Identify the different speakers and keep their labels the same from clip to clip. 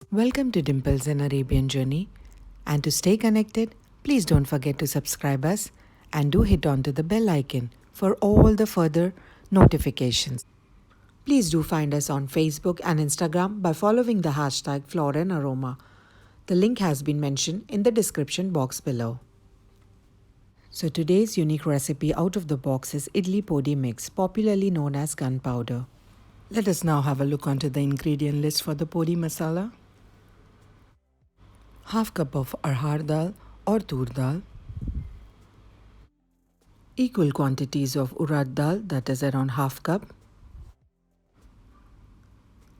Speaker 1: Welcome to Dimple's an Arabian journey. And to stay connected, please don't forget to subscribe us and do hit on to the bell icon for all the further notifications. Please do find us on Facebook and Instagram by following the hashtag #FloraandAroma. The link has been mentioned in the description box below. So today's unique recipe out of the box is Idli Podi mix, popularly known as gunpowder. Let us now have a look onto the ingredient list for the Podi masala. Half cup of ARHAR dal or tur dal. Equal quantities of urad dal, that is around half cup.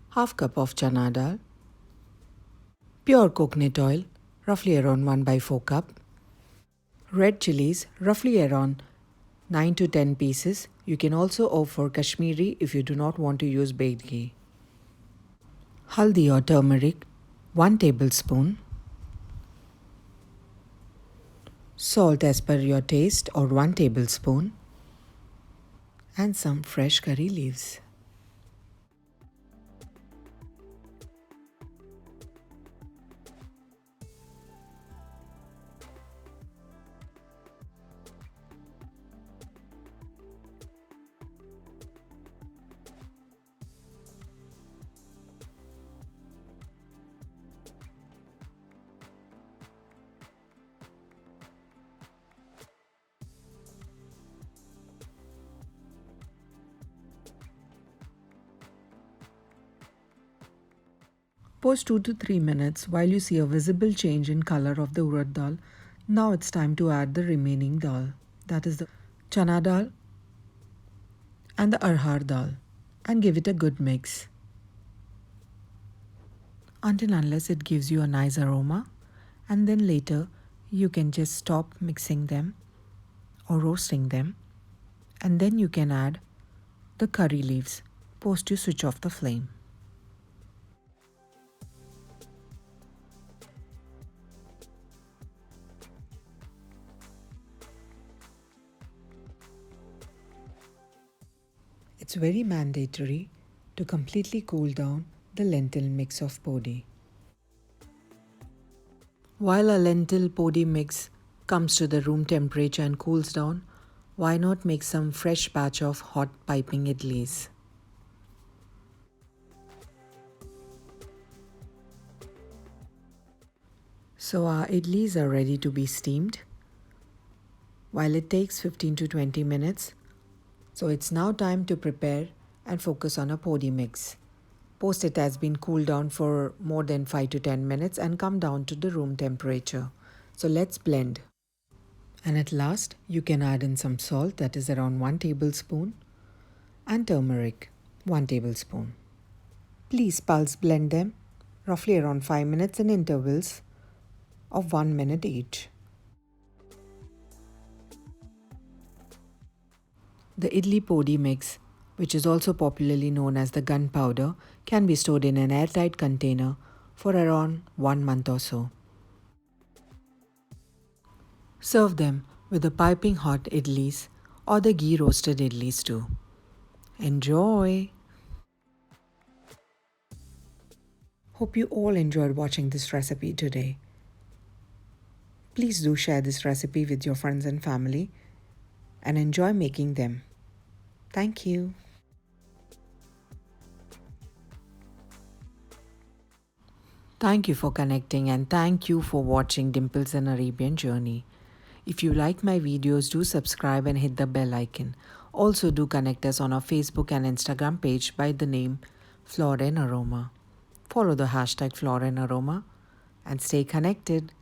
Speaker 1: Half cup of chana dal. Pure coconut oil, roughly around 1/4 cup. Red chilies, roughly around 9 to 10 pieces. You can also opt for Kashmiri if you do not want to use BYADGI. Haldi or turmeric, 1 tablespoon. Salt as per your taste or 1 tablespoon. And some fresh curry leaves. Post 2 to 3 minutes while you see a visible change in color of the urad dal. Now it's time to add the remaining dal, that is the chana dal and the ARHAR dal, and give it a good mix until unless it gives you a nice aroma, and then later you can just stop mixing them or roasting them, and then you can add the curry leaves post you switch off the flame. It's very mandatory to completely cool down the lentil mix of podi. While a lentil podi mix comes to the room temperature and cools down, why not make some fresh batch of hot piping idlis? So our idlis are ready to be steamed. While it takes 15 to 20 minutes, so it's now time to prepare and focus on a podi mix. Post it has been cooled down for more than 5 to 10 minutes and come down to the room temperature. So let's blend. And at last, you can add in some salt, that is around 1 tablespoon, and turmeric, 1 tablespoon. Please pulse blend them roughly around 5 minutes in intervals of 1 minute each. The Idli Podi mix, which is also popularly known as the gunpowder, can be stored in an airtight container for around 1 month or so. Serve them with the piping hot idlis or the ghee roasted idlis too. Enjoy! Hope you all enjoyed watching this recipe today. Please do share this recipe with your friends and family and enjoy making them. Thank you. Thank you for connecting and thank you for watching Dimple's an Arabian journey. If you like my videos, do subscribe and hit the bell icon. Also do connect us on our Facebook and Instagram page by the name Flora and Aroma. Follow the hashtag Flora and Aroma and stay connected.